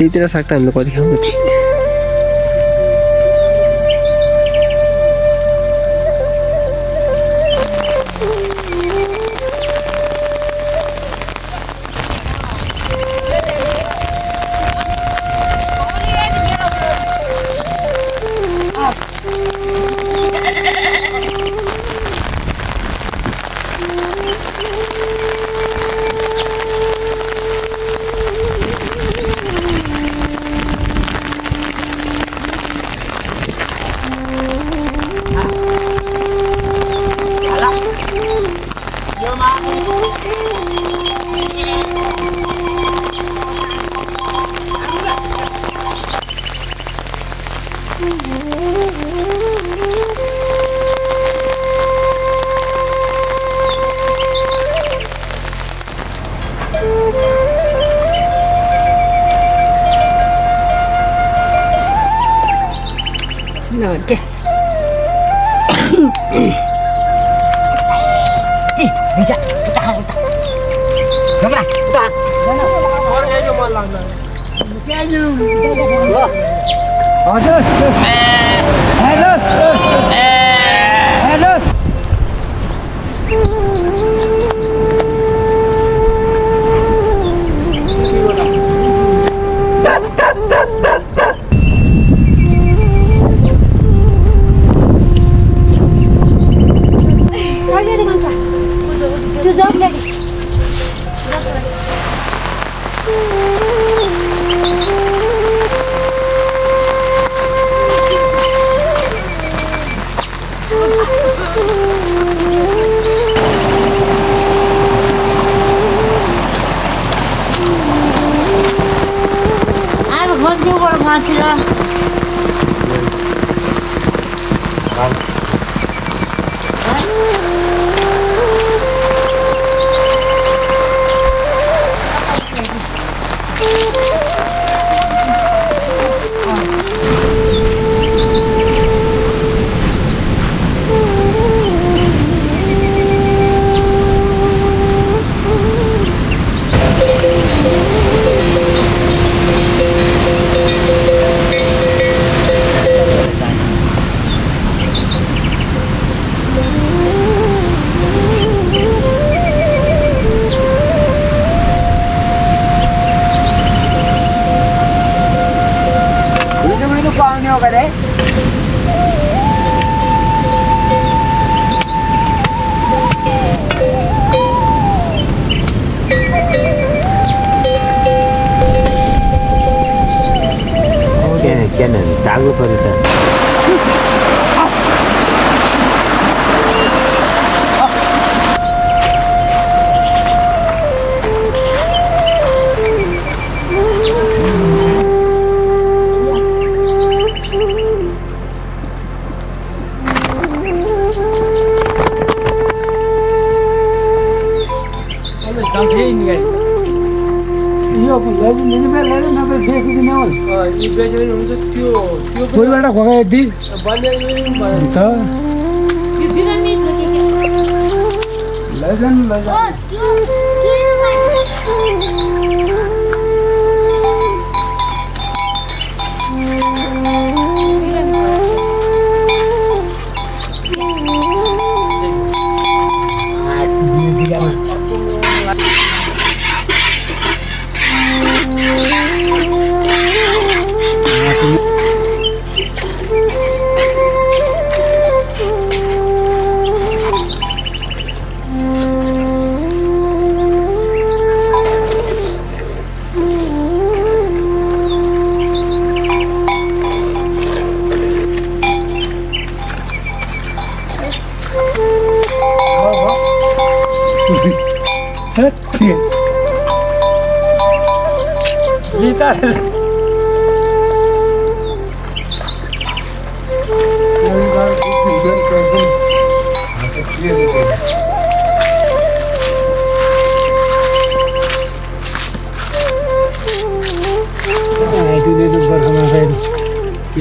त्यहीतिर साग त हामीले कति खाउँदै थियौँ। Oke. Bisa kita kita. Jangan kita. और ये जो माल लाना है क्या जो? हजुर hello hello Tu jawab lagi. Aku kerja orang mati lah. पानी होगा रे 걔는 작은 버리다. कोहीबाट खोकायो दि त लैजान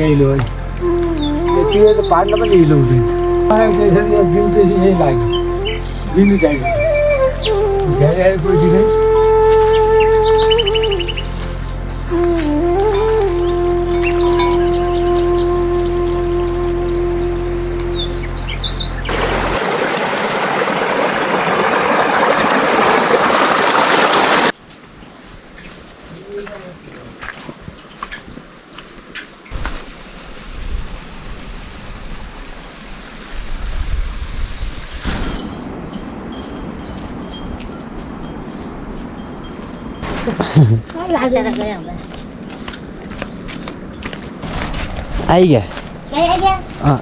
हिलो है त्यो त पार्न पनि हिलो हुँदैन त्यसरी दिन त्यसरी यही लाग्यो दिनु चाहियो धेरै कोही लागला काय आइग्या आइग्या अँ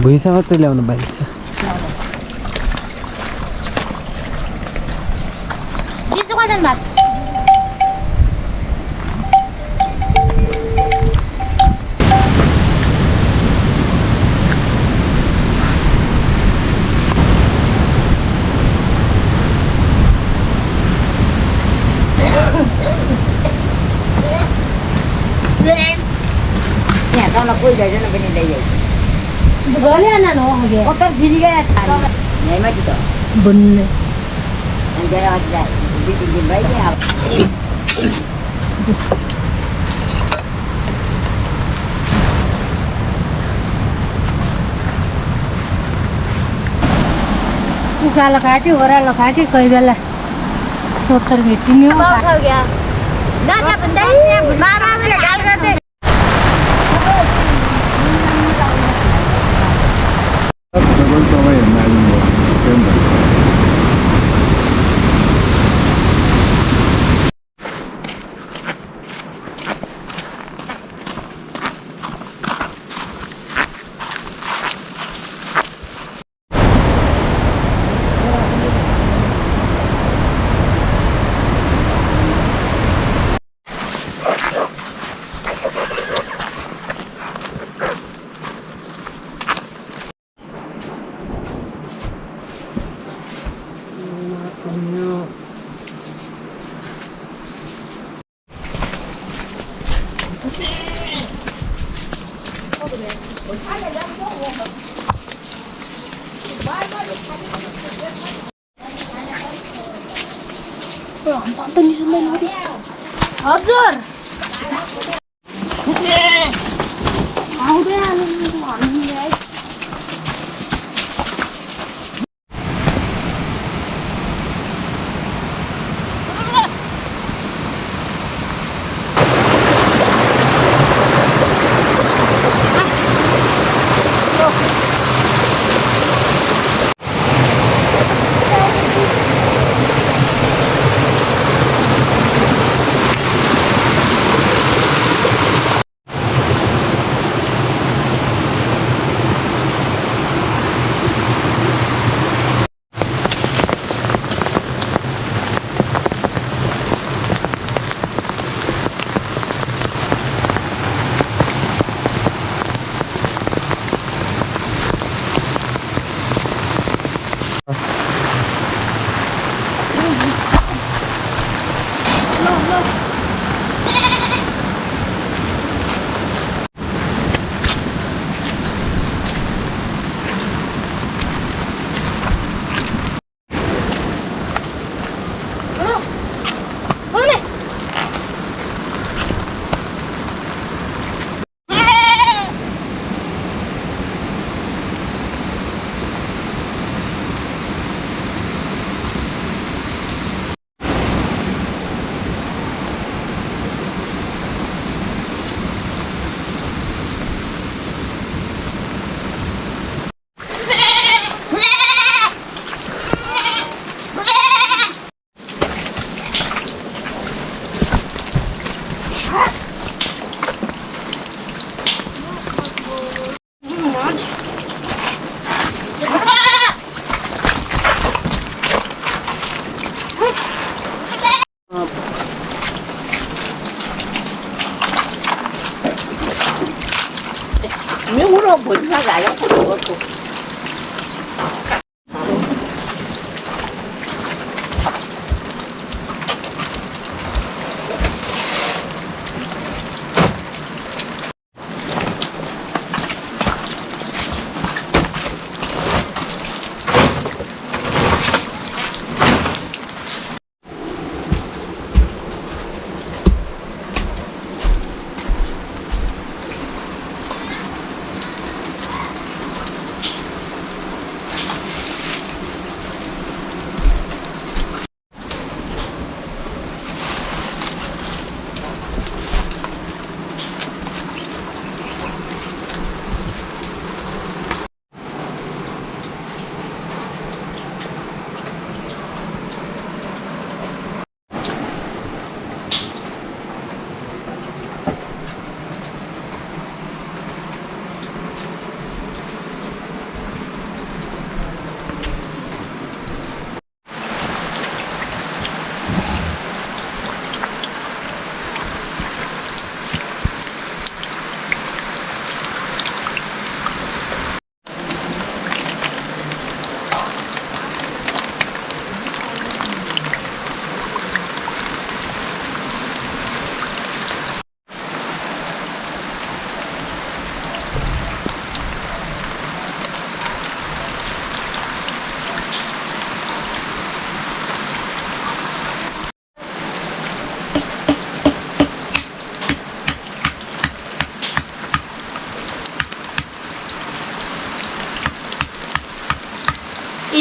भुइँसा मात्रै ल्याउनु बाहेक छ चिसो कजन भात nhà tao là vui rồi cho nó bên đây vậy bữa lên anh nó kìa có cái gì cái thành này mấy chị đó bình anh cho nó ra đi tìm mấy cái nào उकालो काट्यो ओह्रालो काट्यो कोही बेला 70 भेटिने हो गया ना जा भन्दै मामाले गाल गर्दै हजुर आउँदै आलो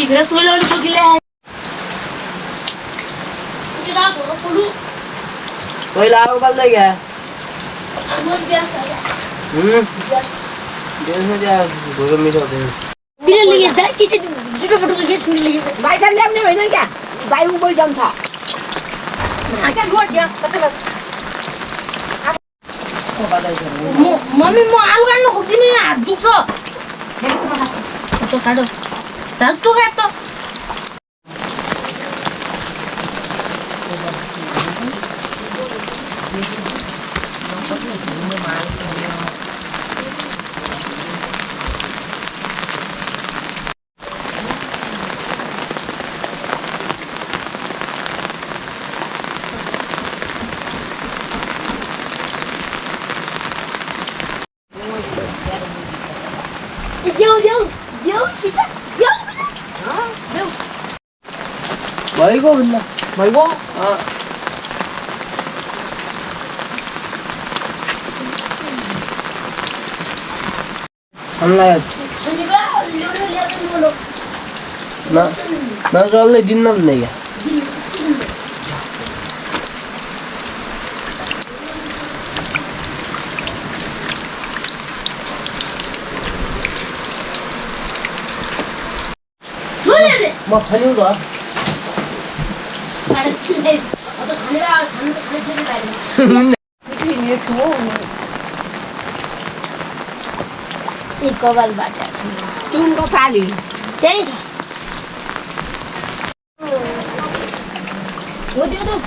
इकडे तुला बघितले आहे पहिला आव काढलाय का मी गाय चालली आपली माहिती का गाय उबल जमता मम्मी मग आलू काढलं होती नाही हात दुखस काढ तू काय तो बाईको म्हणला बाईको ना चाललंय जिन्नाच नाही का मग खाली होता कबाल बाटा तुमको खाली त्यही छ हो दियो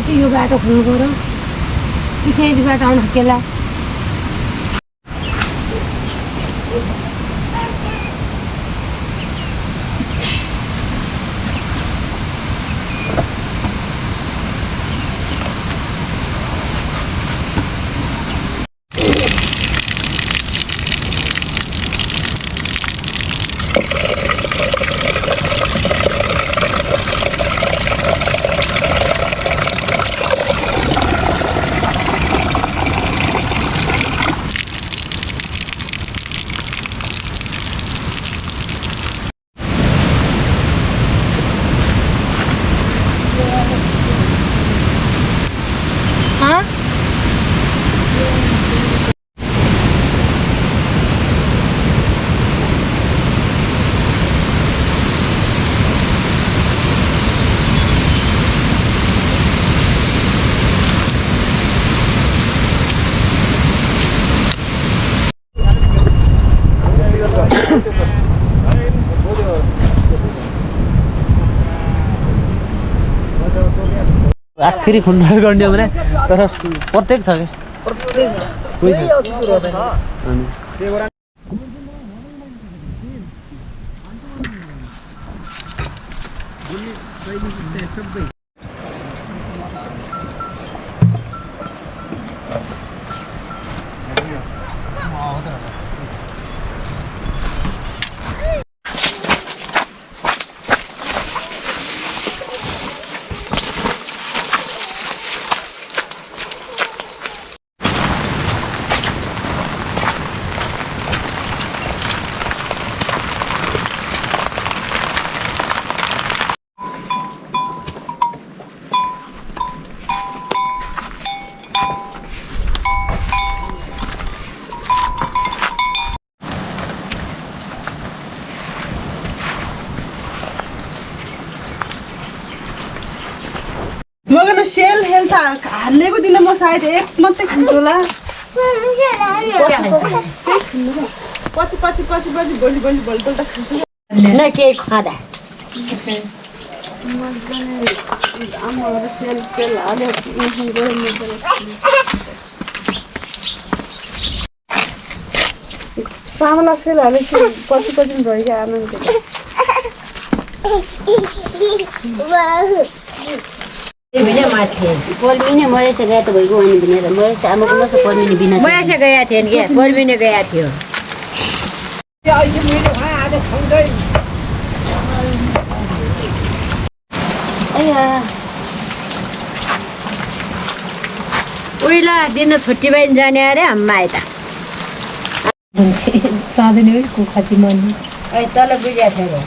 कि यो बाटो खोल्नु पर्यो कि त्यही बाटो आउनु केला आखिरी खुन्डा गर्ने भने तर प्रत्येक छ कि मगर सेल हेल्थ हाल्नेको दिन म सायद एक मात्रै खान्छु होला पछि पछि पछि पछि भोलि भोलि भोलिपल्ट खान्छु न के खाँदा आमाहरू सेल सेल हाल्यो चामल सेल हाल्यो पछि पछि भइगयो आनन्द बिना माथे पर्मिने मरेछ गए त भइगयो अनि बिना मरेछ आमाको नस पर्मिने बिना मरेछ गया थियो नि के पर्मिने गया थियो उइला दिन छुट्टी भइन जाने अरे अम्मा आइता साधन को खाती मन ए तल बुझ्या थियो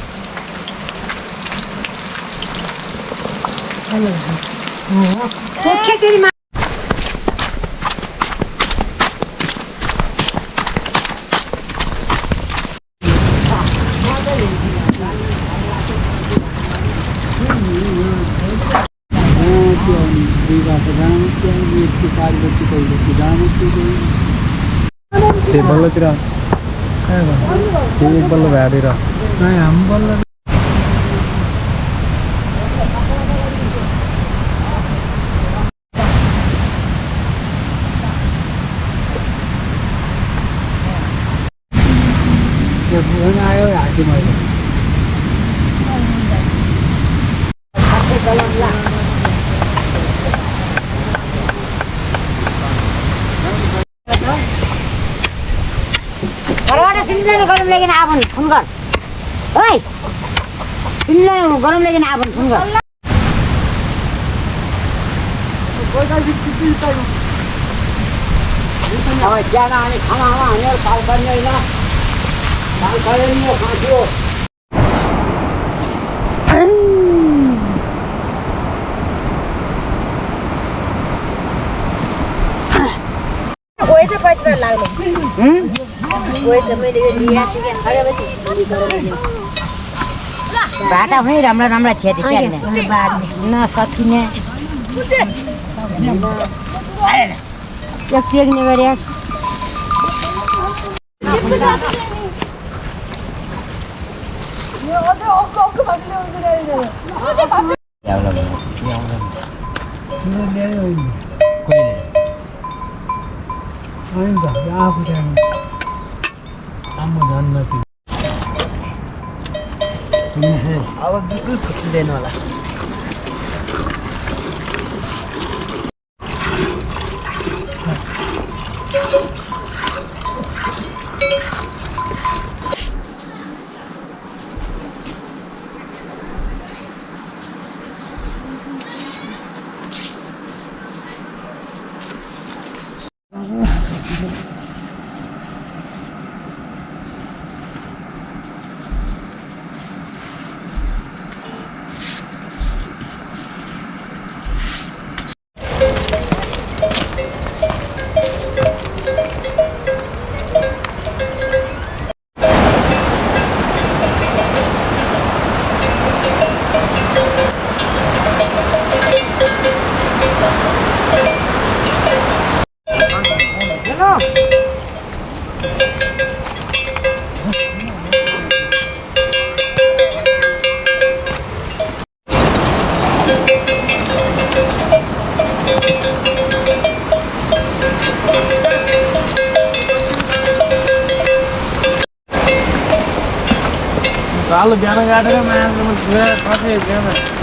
ते बल्लतिर एक बल्ल भ्याएर हामी बल्ल आयो हाटी मैले घरबाट सिलिन्डर गरम लेकिन आफन फोन गर ओइ सिलिन्डर गरम लेकिन आफन फोन गर अब ज्यादा आने खाना हानेर पाल गर्ने होइन पाल गरेर नि खान्थ्यो गएछ पैसा लाग्नु गएछ मैले यो लिया छु के खाएपछि भाटा पनि राम्रो राम्रो छेती खेल्ने नसकिने एक टेक्ने गरे आफू आम्म धन्न अब बिल्कुल फुट्दैन होला कालो बिहान गाडेर मान्छेमा कतै बिहान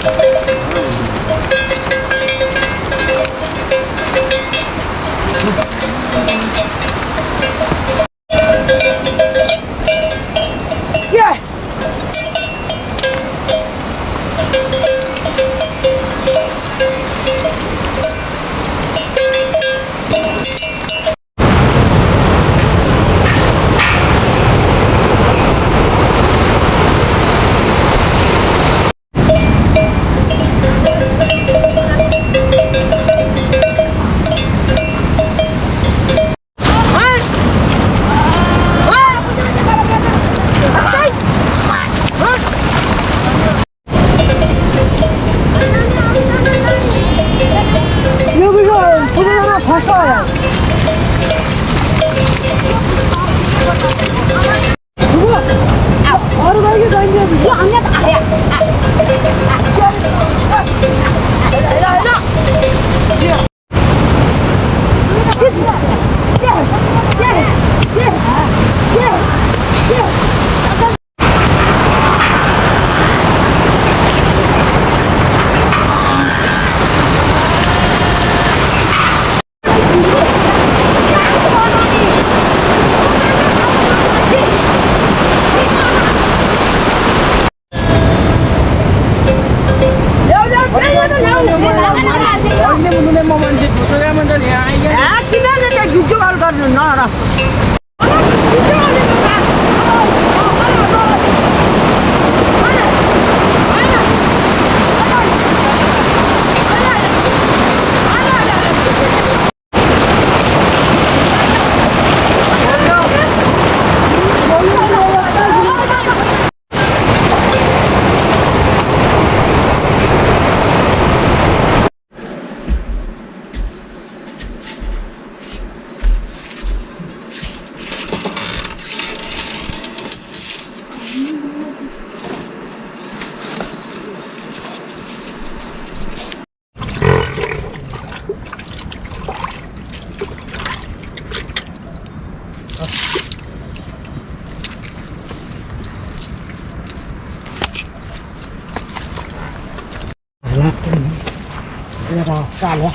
Sale.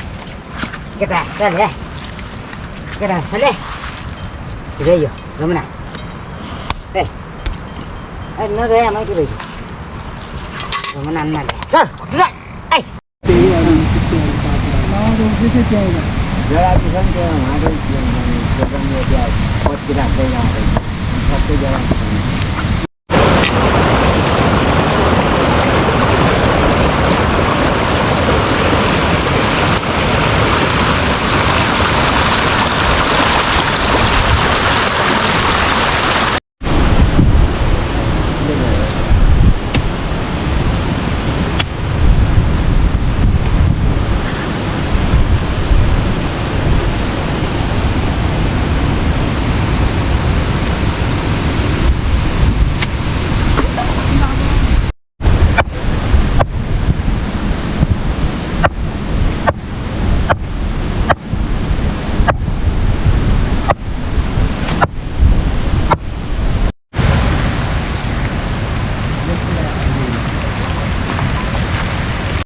¿Qué tal? Sale. ¿Qué tal? Sale. ¿Qué de ello? No me da. No te veas más que veis. No me da nada. ¡Sal! ¡Ay! Yo la que son que no me da yo también ya puedo tirar de la